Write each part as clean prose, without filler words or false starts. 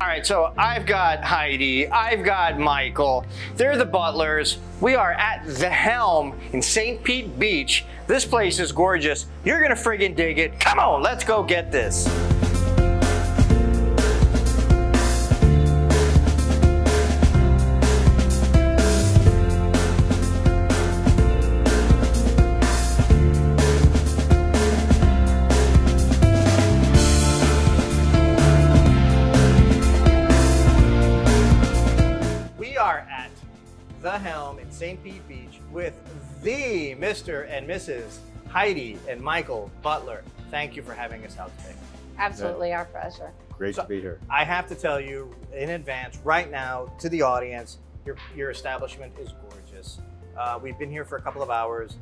All right, so I've got Heidi, I've got Michael. They're the Butlers. We are at the Helm in St. Pete Beach. This place is gorgeous. You're gonna friggin' dig it. Come on, let's go get this. The Helm in St. Pete Beach with the Mr. and Mrs. Heidi and Michael Butler. Thank you for having us out today. Absolutely, our pleasure. Great to be here. I have to tell you in advance, right now, to the audience, your establishment is gorgeous. We've been here for a couple of hours.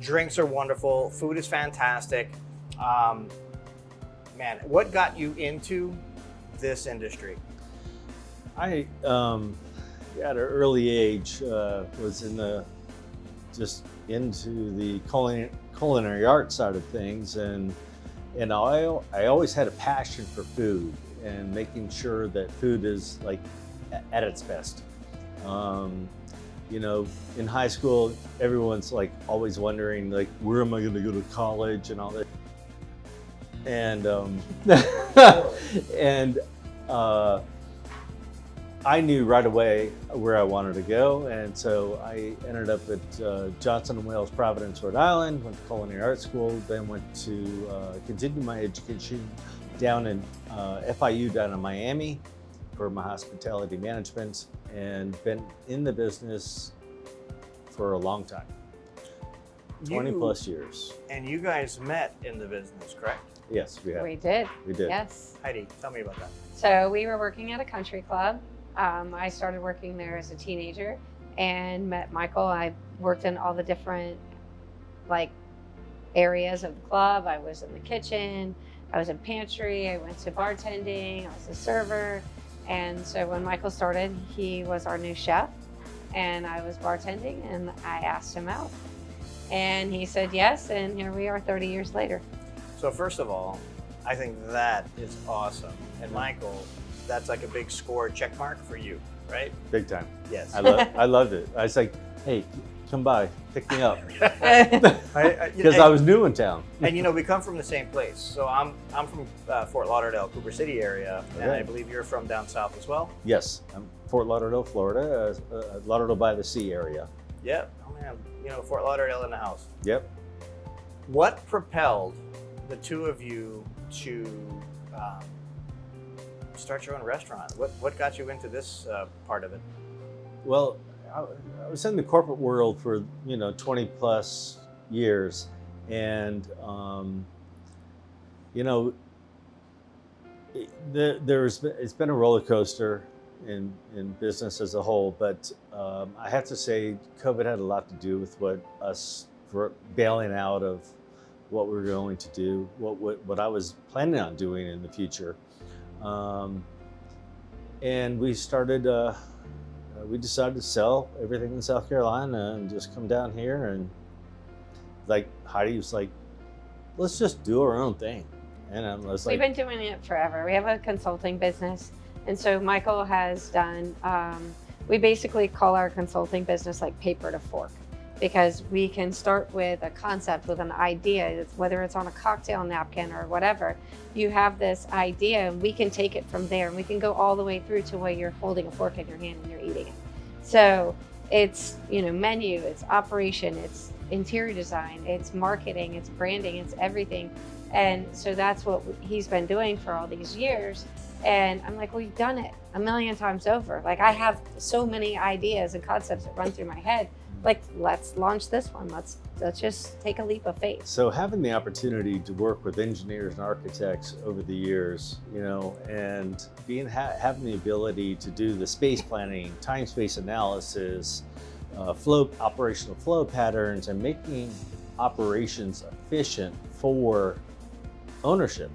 Drinks are wonderful. Food is fantastic. Man, what got you into this industry? At an early age, was just into the culinary art side of things, and I always had a passion for food and making sure that food is like at its best. You know, in high school, everyone's like always wondering like, where am I going to go to college and all that, and I knew right away where I wanted to go, and so I ended up at Johnson & Wales, Providence, Rhode Island, went to Culinary Art School, then went to continue my education down in FIU down in Miami for my hospitality management, and been in the business for a long time, 20 plus years. And you guys met in the business, correct? Yes, we have. We did. We did. Yes. Heidi, tell me about that. So we were working at a country club. I started working there as a teenager and met Michael. I worked in all the different areas of the club. I was in the kitchen, I was in pantry, I went to bartending, I was a server. And so when Michael started, he was our new chef and I was bartending, and I asked him out. And he said yes, and here we are 30 years later. So first of all, I think that is awesome. And Michael, that's like a big score check mark for you, right? Big time. Yes. I loved it. I was like, hey, come by, pick me up. Because Because I was new in town. And you know, we come from the same place. So I'm from Fort Lauderdale, Cooper City area, and I believe you're from down south as well? Yes, I'm Fort Lauderdale, Florida, Lauderdale by the Sea area. Yep. Oh man, you know, Fort Lauderdale in the house. Yep. What propelled the two of you to start your own restaurant? What got you into this part of it? Well, I was in the corporate world for 20 plus years, and it's been a roller coaster in business as a whole, but I have to say COVID had a lot to do with for bailing out of what we were going to do, what I was planning on doing in the future. And we decided to sell everything in South Carolina and just come down here, and like Heidi was like, let's just do our own thing. And I was like, we've been doing it forever. We have a consulting business. And so Michael has done, we basically call our consulting business like paper to fork, because we can start with a concept, with an idea, whether it's on a cocktail napkin or whatever. You have this idea and we can take it from there, and we can go all the way through to where you're holding a fork in your hand and you're eating it. So it's, menu, it's operation, it's interior design, it's marketing, it's branding, it's everything. And so that's what he's been doing for all these years. And I'm like, well, you've done it a million times over. Like, I have so many ideas and concepts that run through my head. Like, let's launch this one. Let's just take a leap of faith. So having the opportunity to work with engineers and architects over the years, and having the ability to do the space planning, time space analysis, operational flow patterns, and making operations efficient for ownership.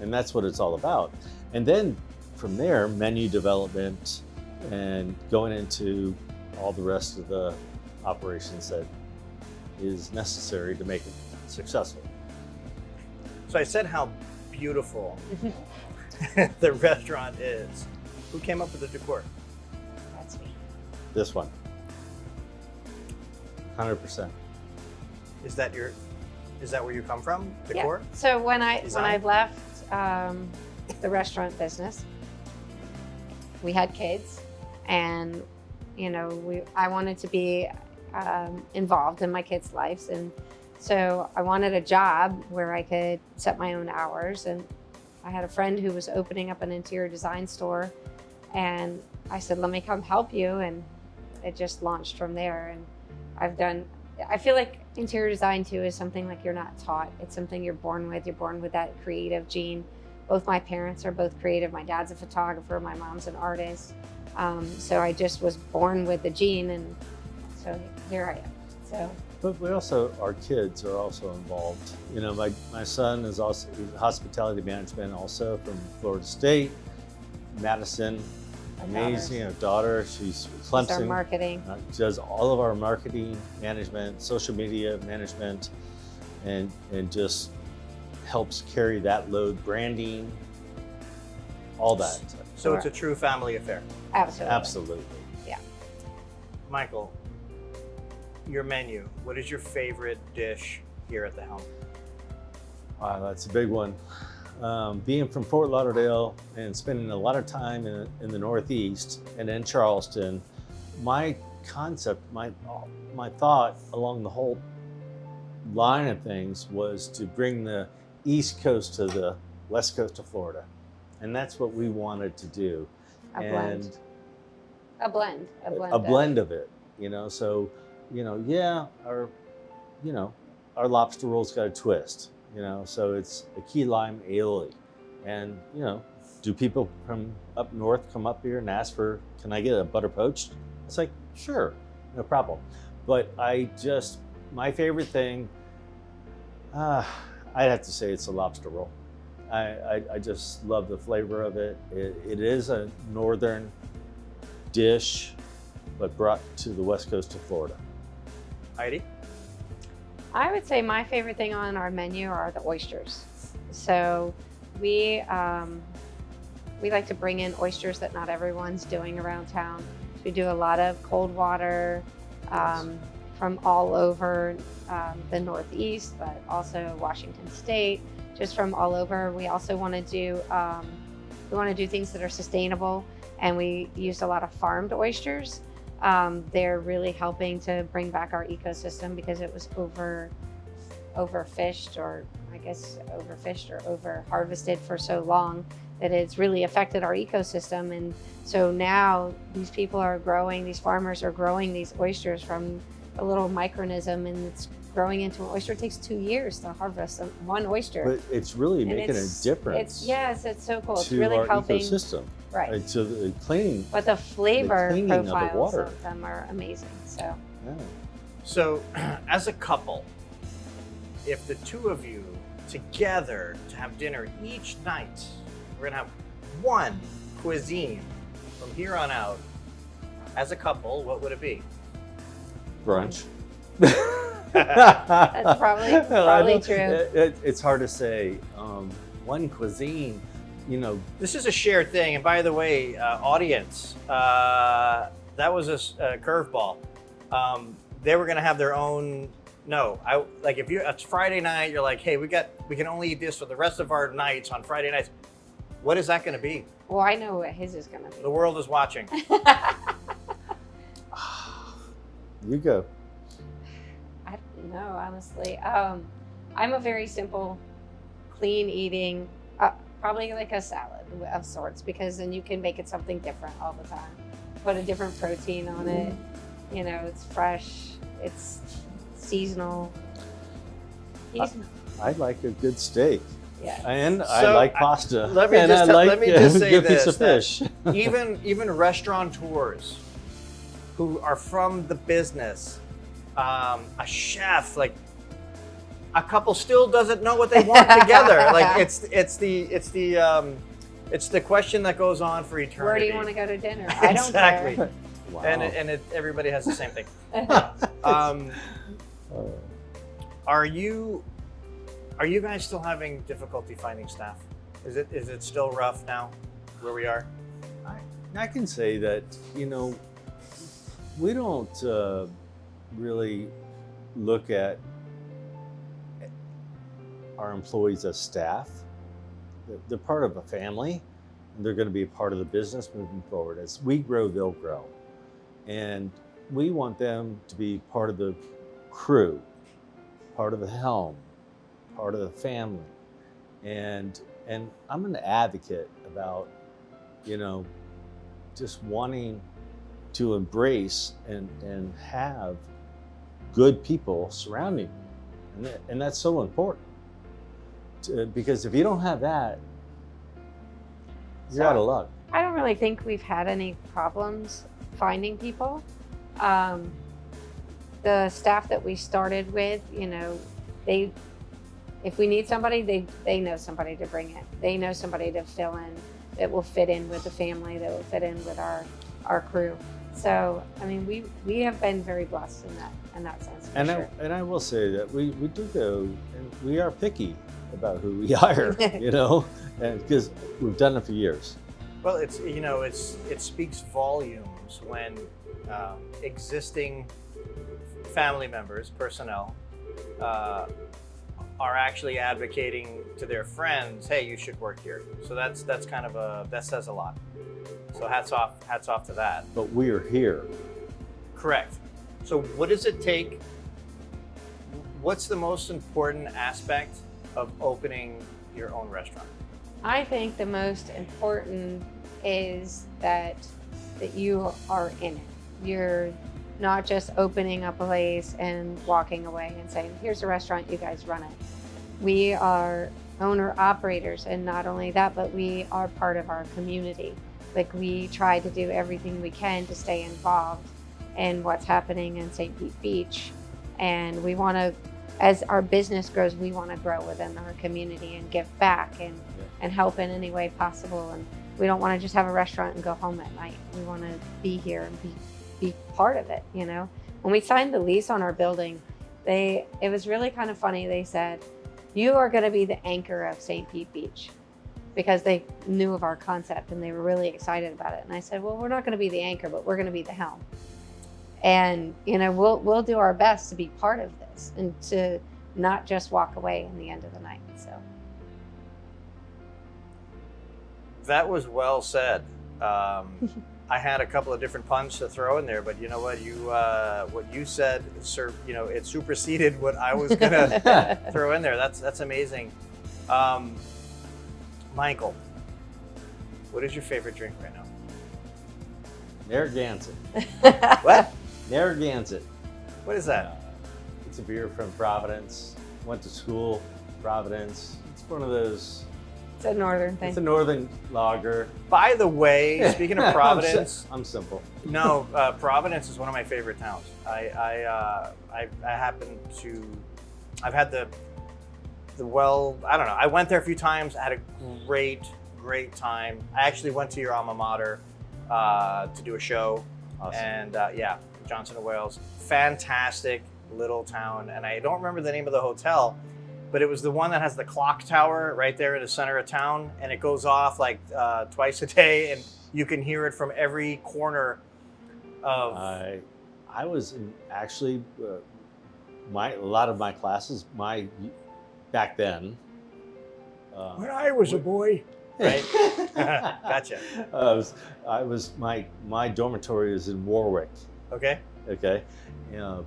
And that's what it's all about. And then from there, menu development and going into all the rest of the operations that is necessary to make it successful. So I said how beautiful the restaurant is. Who came up with the decor? That's me. This one. 100%. Is that where you come from? Decor? Yeah. So when I Design? left the restaurant business, we had kids, and I wanted to be involved in my kids' lives, and so I wanted a job where I could set my own hours. And I had a friend who was opening up an interior design store, and I said, let me come help you, and it just launched from there. And I feel like interior design too is something like you're not taught. It's something you're born with. You're born with that creative gene. Both my parents are both creative. My dad's a photographer, my mom's an artist. So I just was born with the gene, and so here I am. So. But we also, our kids are also involved. My son is also he's hospitality management, also from Florida State. Madison, amazing daughter. She's Clemson. She's our marketing. Does all of our marketing management, social media management, and just helps carry that load, branding, all that. So it's a true family affair. Absolutely. Absolutely. Yeah. Michael, your menu. What is your favorite dish here at the Helm? Wow, that's a big one. Being from Fort Lauderdale and spending a lot of time in the Northeast and in Charleston, my concept, my thought along the whole line of things was to bring the East Coast to the West Coast of Florida. And that's what we wanted to do. A blend. A blend of it, so, our lobster roll's got a twist, so it's a key lime aioli. And, do people from up north come up here and ask for, can I get a butter poached? It's like, sure, no problem. But my favorite thing, I'd have to say it's a lobster roll. I just love the flavor of it. It is a northern dish, but brought to the West Coast of Florida. Heidi? I would say my favorite thing on our menu are the oysters. So we like to bring in oysters that not everyone's doing around town. We do a lot of cold water from all over the Northeast, but also Washington State, just from all over. We also want to do things that are sustainable, and we used a lot of farmed oysters. They're really helping to bring back our ecosystem because it was overfished or over harvested for so long that it's really affected our ecosystem. And so now these farmers are growing these oysters from a little microorganism, and it's growing into an oyster. It takes 2 years to harvest one oyster. But it's really making a difference. It's so cool. It's to really our helping. ecosystem. Right. To the cleaning. But the flavor cleaning of the profiles water. of them are amazing. So. Yeah. So, as a couple, if the two of you together to have dinner each night, we're gonna have one cuisine from here on out. As a couple, what would it be? Brunch. That's probably true. It's hard to say. One cuisine, This is a shared thing. And by the way, audience, that was a curveball. They were going to have their own. No, if it's Friday night, you're like, hey, we can only eat this for the rest of our nights on Friday nights. What is that going to be? Well, I know what his is going to be. The world is watching. You go. I don't know, honestly. I'm a very simple, clean eating, probably like a salad of sorts, because then you can make it something different all the time. Put a different protein on it. It's fresh. It's seasonal. I like a good steak. Yeah. And I like pasta. Let me just say good this, piece of fish. even restaurateurs who are from the business, a chef, like a couple still doesn't know what they want together. Like it's the question that goes on for eternity. Where do you want to go to dinner? I don't exactly. care. Wow. And everybody has the same thing. Are you guys still having difficulty finding staff? Is it still rough now, where we are? I can say that, we don't really look at our employees as staff. They're part of a family, and they're going to be a part of the business moving forward. As we grow, they'll grow. And we want them to be part of the crew, part of the Helm, part of the family. And I'm an advocate about, just wanting to embrace and have good people surrounding you. And that's so important. Because if you don't have that, you're out of luck. I don't really think we've had any problems finding people. The staff that we started with, if we need somebody, they know somebody to bring in. They know somebody to fill in that will fit in with the family, that will fit in with our crew. So, I mean, we have been very blessed in that sense. For sure. And I will say that we do go, and we are picky about who we hire, and because we've done it for years. Well, it speaks volumes when existing family members, personnel, are actually advocating to their friends, hey, you should work here. So that's kind of that says a lot. So hats off to that. But we are here. Correct. So what does it take? What's the most important aspect of opening your own restaurant? I think the most important is that you are in it. You're not just opening up a place and walking away and saying, here's a restaurant, you guys run it. We are owner operators, and not only that, but we are part of our community. Like, we try to do everything we can to stay involved in what's happening in St. Pete Beach. And we want to, as our business grows, we want to grow within our community and give back and help in any way possible. And we don't want to just have a restaurant and go home at night. We want to be here and be part of it, When we signed the lease on our building, it was really kind of funny. They said, you are going to be the anchor of St. Pete Beach, because they knew of our concept and they were really excited about it. And I said, well, we're not going to be the anchor, but we're going to be the helm. And, we'll do our best to be part of this and to not just walk away in the end of the night. So that was well said. I had a couple of different puns to throw in there, but you know what? What you said, it superseded what I was gonna throw in there. That's amazing. Michael, what is your favorite drink right now? Narragansett. What? Narragansett. What is that? It's a beer from Providence. Went to school, Providence. It's one of those. it's a northern thing. It's a northern lager. By the way, speaking of Providence, I'm simple. No, Providence is one of my favorite towns. I happen to, I've had I don't know. I went there a few times. I had a great time. I actually went to your alma mater to do a show. Awesome. And Johnson and Wales, fantastic little town. And I don't remember the name of the hotel, but it was the one that has the clock tower right there in the center of town, and it goes off like twice a day, and you can hear it from every corner of. I was actually a lot of my classes back then. When I was a boy. Right? Gotcha. My dormitory was in Warwick. Okay. Okay.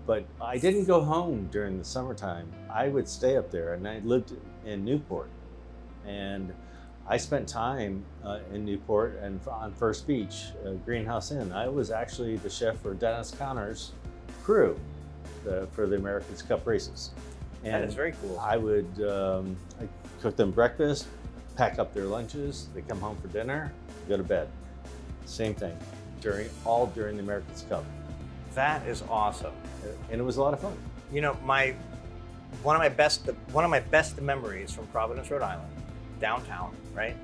But I didn't go home during the summertime. I would stay up there, and I lived in Newport. And I spent time in Newport and on First Beach, Greenhouse Inn. I was actually the chef for Dennis Connor's crew for the America's Cup races. And that is very cool. I would I cook them breakfast, pack up their lunches, they come home for dinner, go to bed. Same thing during the America's Cup. That is awesome. And it was a lot of fun. One of my best memories from Providence, Rhode Island, downtown, right?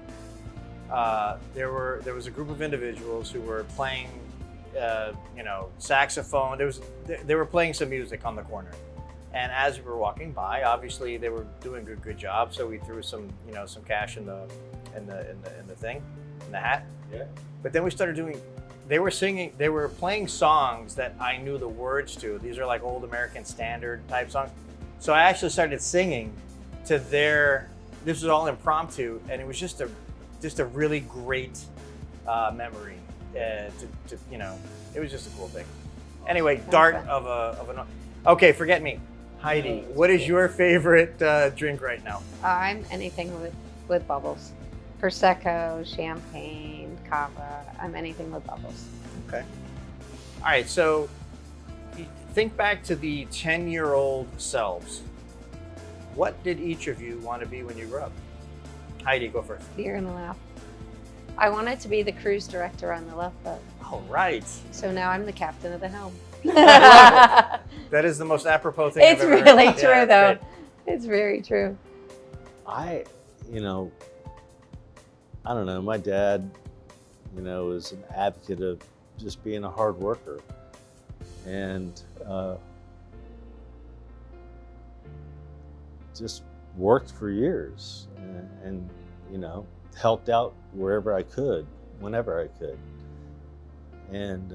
There was a group of individuals who were playing, saxophone. They were playing some music on the corner, and as we were walking by, obviously they were doing a good job. So we threw some cash in in the thing, in the hat. Yeah. But then we started doing. They were playing songs that I knew the words to. These are like old American standard type songs. So I actually started singing to their. This was all impromptu, and it was just a really great memory. It was just a cool thing. Anyway, dart of an. Okay, forget me. Heidi, what is your favorite drink right now? I'm anything with bubbles. Prosecco, champagne, cava. I'm anything with bubbles. Okay. All right, so think back to the 10-year-old selves. What did each of you want to be when you grew up? Heidi, go first. You're gonna laugh. I wanted to be the cruise director on the Love Boat. All right. So now I'm the captain of the Helm. That is the most apropos thing It's I've ever really heard. true, Yeah, though. great. It's very true. I don't know, my dad, was an advocate of just being a hard worker. And just worked for years and helped out wherever I could, whenever I could. And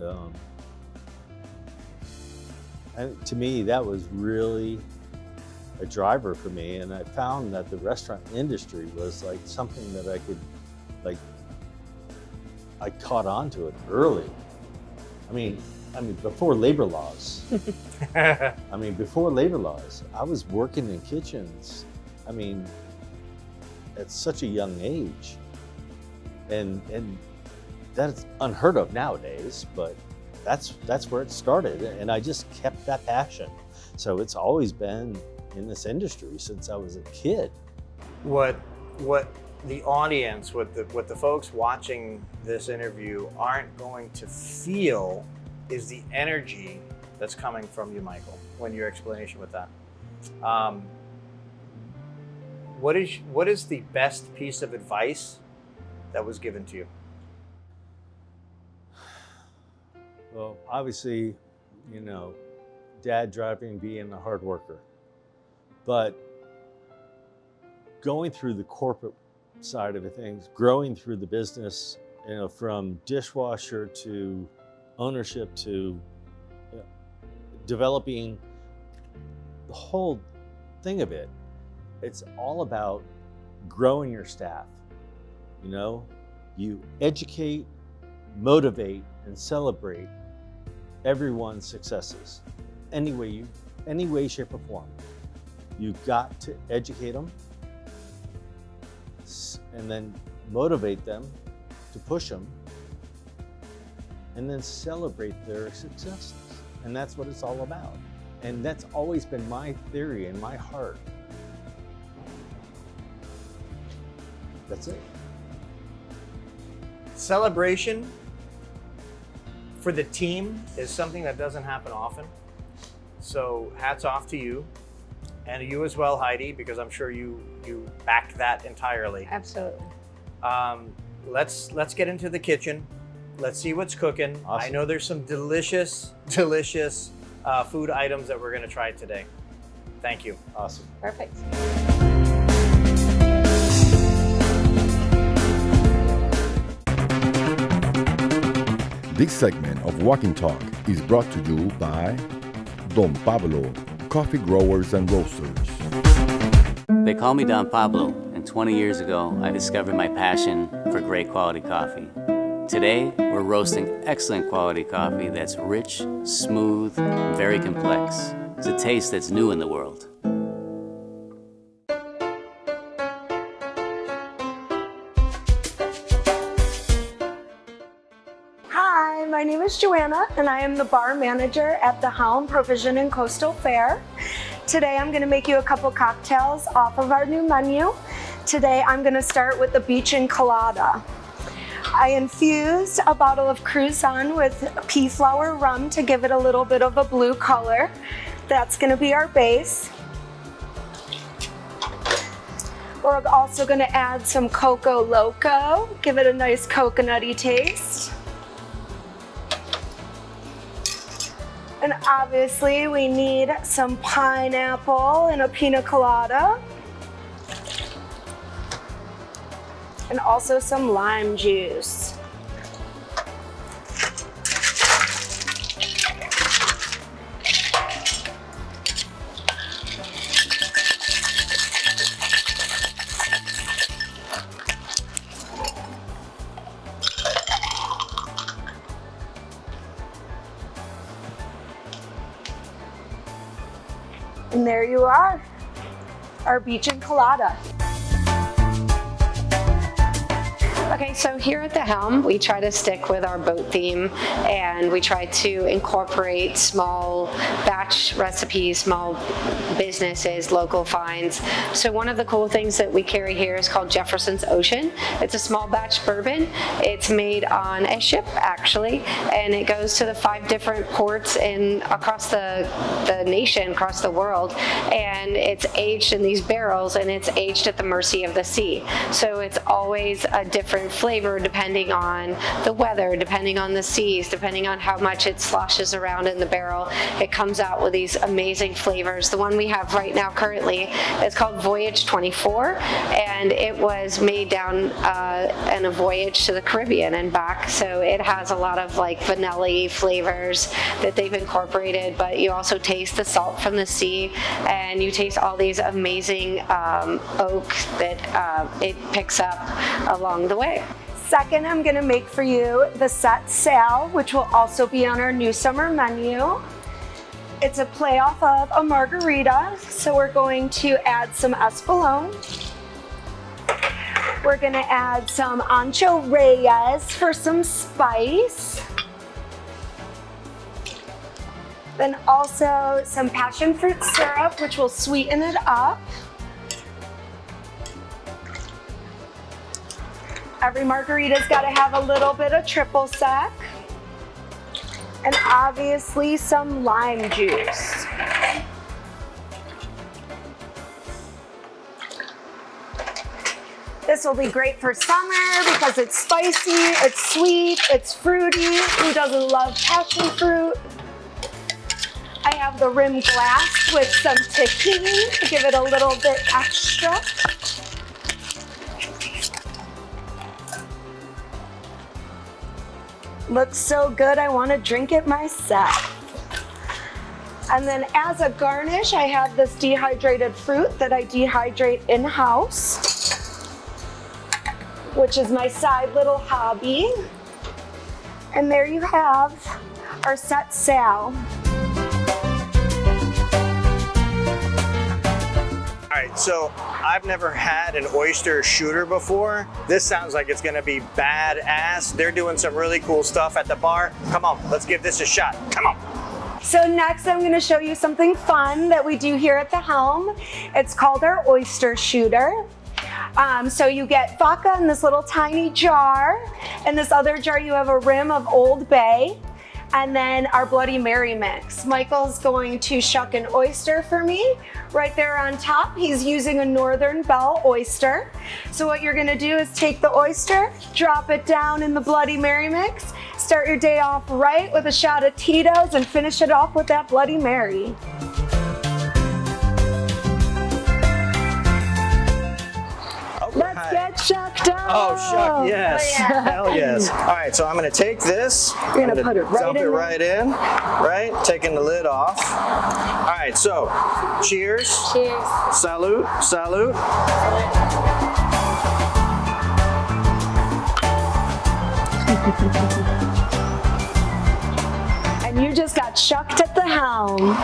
to me, that was really a driver for me. And I found that the restaurant industry was like something that I could, I caught on to it early. I mean, before labor laws. Before labor laws, I was working in kitchens. At such a young age, and that's unheard of nowadays. But that's where it started, and I just kept that passion. So it's always been in this industry since I was a kid. What the audience, what the folks watching this interview aren't going to feel is the energy that's coming from you, Michael, when your explanation with that. What is the best piece of advice that was given to you? Well, obviously, dad driving, being a hard worker, but going through the corporate side of things, growing through the business, from dishwasher to ownership to developing the whole thing of it. It's all about growing your staff. You educate, motivate, and celebrate everyone's successes. Any way, shape, or form. You've got to educate them and then motivate them to push them and then celebrate their successes. And that's what it's all about. And that's always been my theory in my heart. That's it. Celebration for the team is something that doesn't happen often. So hats off to you, and you as well, Heidi, because I'm sure you backed that entirely. Absolutely. Let's get into the kitchen. Let's see what's cooking. Awesome. I know there's some delicious food items that we're going to try today. Thank you. Awesome. Perfect. This segment of Walking Talk is brought to you by Don Pablo, Coffee Growers and Roasters. They call me Don Pablo, and 20 years ago, I discovered my passion for great quality coffee. Today, we're roasting excellent quality coffee that's rich, smooth, and very complex. It's a taste that's new in the world. Hi, my name is Joanna, and I am the bar manager at the Helm Provision and Coastal Fare. Today I'm going to make you a couple cocktails off of our new menu. Today I'm going to start with the Beach and Colada. I infused a bottle of Cuisine with pea flower rum to give it a little bit of a blue color. That's going to be our base. We're also going to add some Coco Loco, give it a nice coconutty taste. And obviously we need some pineapple and a pina colada. and also some lime juice. And there you are, our beach in Colada. Okay, so here at the Helm, we try to stick with our boat theme, and we try to incorporate small batch recipes, small businesses, local finds. So one of the cool things that we carry here is called Jeffersons Ocean. It's a small batch bourbon. It's made on a ship, actually, and it goes to the 5 different ports across the nation, across the world, and it's aged in these barrels, and it's aged at the mercy of the sea. So it's always a different flavor depending on the weather, depending on the seas, depending on how much it sloshes around in the barrel. It comes out with these amazing flavors. The one we have right now currently is called Voyage 24, and it was made down on a voyage to the Caribbean and back. So it has a lot of like vanilla flavors that they've incorporated, but you also taste the salt from the sea, and you taste all these amazing oak that it picks up along the way. Second, I'm gonna make for you the set sail, which will also be on our new summer menu. It's a play off of a margarita, so we're going to add some espolón. We're gonna add some ancho reyes for some spice. Then also some passion fruit syrup, which will sweeten it up. Every margarita's got to have a little bit of triple sec. And obviously some lime juice. This will be great for summer because it's spicy, it's sweet, it's fruity. Who doesn't love passion fruit? I have the rim glass with some tahini to give it a little bit extra. Looks so good, I want to drink it myself. And then as a garnish, I have this dehydrated fruit that I dehydrate in-house, which is my side little hobby. And there you have our set sail. All right, so I've never had an oyster shooter before. This sounds like it's gonna be badass. They're doing some really cool stuff at the bar. Come on, let's give this a shot. Come on. So next I'm gonna show you something fun that we do here at the Helm. It's called our Oyster Shooter. So you get vodka in this little tiny jar. In this other jar you have a rim of Old Bay. And then our Bloody Mary mix. Michael's going to shuck an oyster for me. Right there on top, he's using a Northern Belle oyster. So what you're gonna do is take the oyster, drop it down in the Bloody Mary mix, start your day off right with a shot of Tito's, and finish it off with that Bloody Mary. Let's get shucked up. Oh, shuck, yes. Oh, yeah. Hell yes. All right, so I'm gonna take this. You're gonna put it right dump in it there. right in, right? Taking the lid off. All right, so cheers. Cheers. Salute, salute. And you just got shucked at the Helm.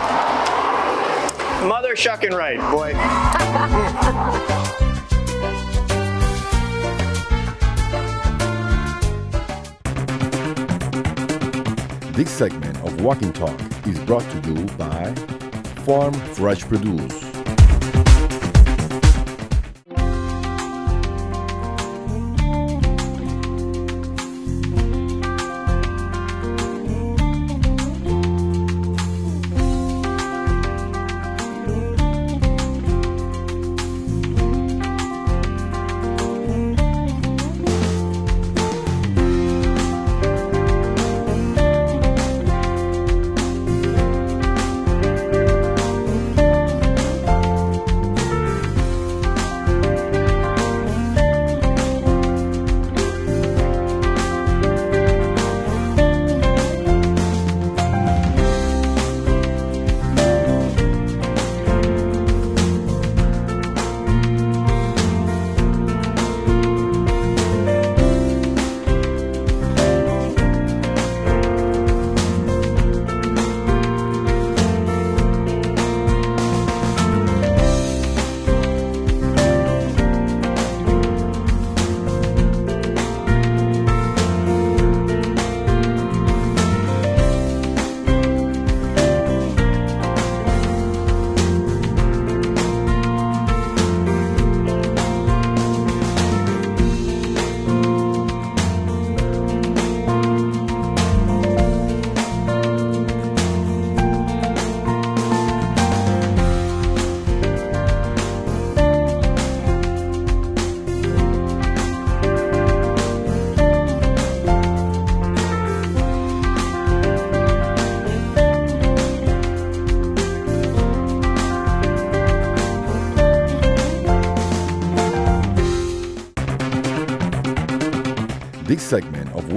Mother shucking right, boy. This segment of Walking Talk is brought to you by Farm Fresh Produce.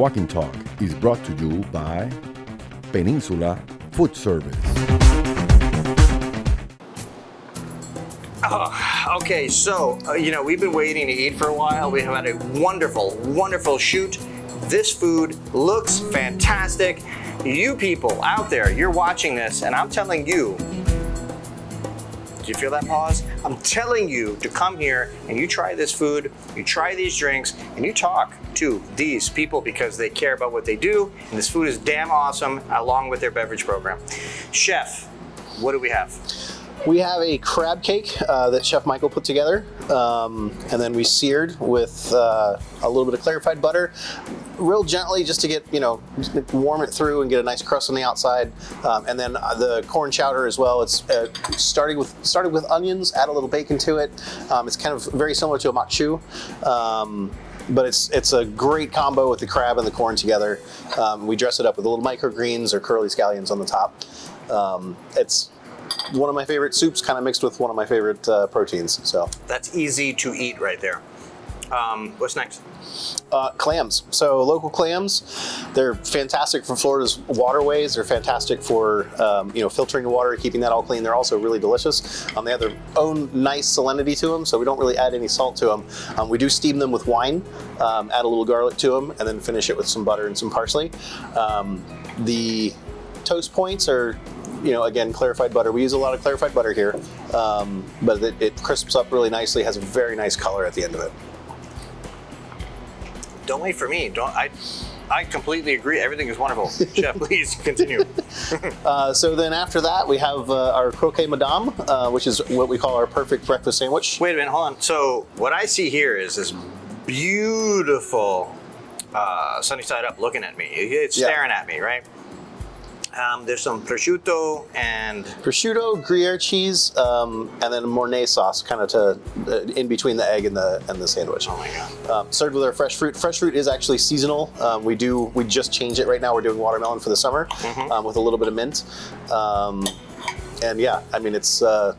Walking Talk is brought to you by Peninsula Food Service. Okay, so, we've been waiting to eat for a while. We have had a wonderful, wonderful shoot. This food looks fantastic. You people out there, you're watching this, and I'm telling you, do you feel that pause? I'm telling you to come here and you try this food, you try these drinks, and you talk to these people because they care about what they do, and this food is damn awesome, along with their beverage program. Chef, what do we have? We have a crab cake that Chef Michael put together, and then we seared with a little bit of clarified butter, real gently, just to get, warm it through and get a nice crust on the outside. And then the corn chowder as well. It's started with onions, add a little bacon to it. It's kind of very similar to a makshu. But it's a great combo with the crab and the corn together. We dress it up with a little microgreens or curly scallions on the top. It's one of my favorite soups, kind of mixed with one of my favorite proteins. So that's easy to eat right there. What's next? Clams. So local clams, they're fantastic for Florida's waterways. They're fantastic for filtering the water, keeping that all clean. They're also really delicious. They have their own nice salinity to them, so we don't really add any salt to them. We do steam them with wine, add a little garlic to them, and then finish it with some butter and some parsley. The toast points are, again, clarified butter. We use a lot of clarified butter here, but it crisps up really nicely, has a very nice color at the end of it. Don't wait for me. I completely agree. Everything is wonderful. Chef, please continue. So then after that, we have our croquet madame, which is what we call our perfect breakfast sandwich. Wait a minute, hold on. So what I see here is this beautiful sunny side up looking at me. It's staring at me, right? There's some prosciutto and... Prosciutto, Gruyere cheese, and then Mornay sauce, kind of in between the egg and the sandwich. Oh my God. Served with our fresh fruit. Fresh fruit is actually seasonal. We just changed it right now. We're doing watermelon for the summer, with a little bit of mint. And yeah, I mean, it's a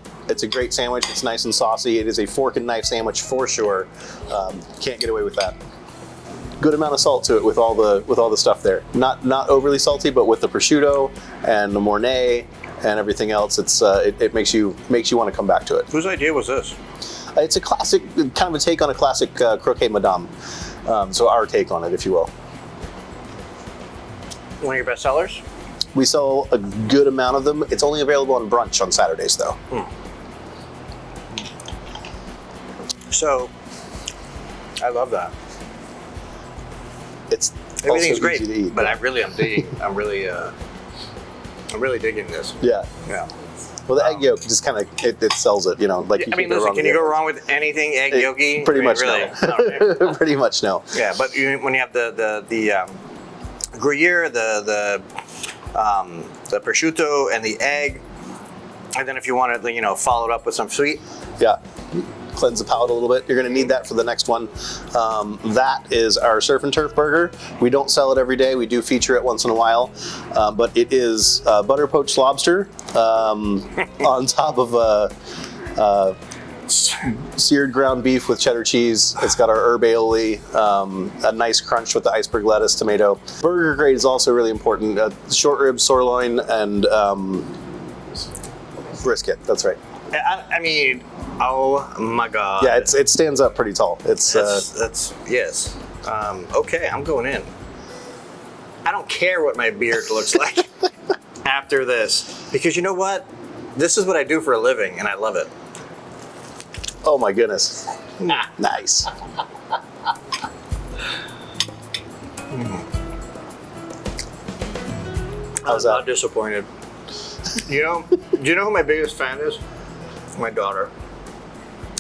great sandwich. It's nice and saucy. It is a fork and knife sandwich for sure. Can't get away with that. Good amount of salt to it with all the stuff there. Not overly salty, but with the prosciutto and the Mornay and everything else, it makes you want to come back to it. Whose idea was this? It's a classic, kind of a take on a classic croquet madame. So our take on it, if you will. One of your best sellers? We sell a good amount of them. It's only available on brunch on Saturdays, though. So, I love that. It's everything's also great, easy to eat, but I'm really digging this. Yeah. Yeah. Well, the egg yolk just kind of it sells it, like. I mean, listen, can you go wrong with anything egg yolky? Pretty much really? no. Pretty much no. Yeah, but when you have the Gruyere, the prosciutto, and the egg, and then if you want to, follow it up with some sweet. Yeah. Cleanse the palate a little bit. You're going to need that for the next one. That is our surf and turf burger. We don't sell it every day. We do feature it once in a while, but it is butter poached lobster on top of seared ground beef with cheddar cheese. It's got our herb aioli, a nice crunch with the iceberg lettuce, tomato. Burger grade is also really important. Short ribs, sirloin, and brisket. That's right. I mean, oh my God. Yeah, it stands up pretty tall. That's yes. Okay, I'm going in. I don't care what my beard looks like after this, because you know what? This is what I do for a living, and I love it. Oh my goodness. Nice. How's that? I'm not disappointed. Do you know who my biggest fan is? My daughter.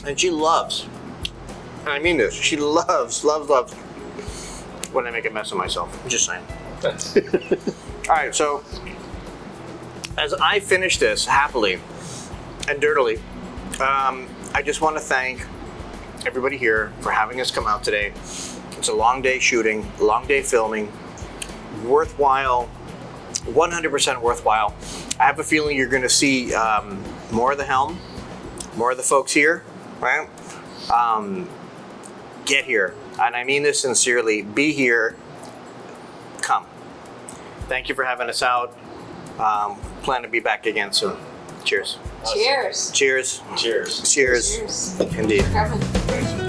And she loves, and I mean this, she loves when I make a mess of myself. I'm just saying. All right, so as I finish this happily and dirtily, I just want to thank everybody here for having us come out today. It's a long day shooting, long day filming, worthwhile, 100% worthwhile. I have a feeling you're going to see more of the Helm, more of the folks here, right? Get here, and I mean this sincerely. Be here, come. Thank you for having us out. Plan to be back again soon. Cheers. Cheers. Cheers. Cheers. Cheers. Cheers. Indeed. Coming.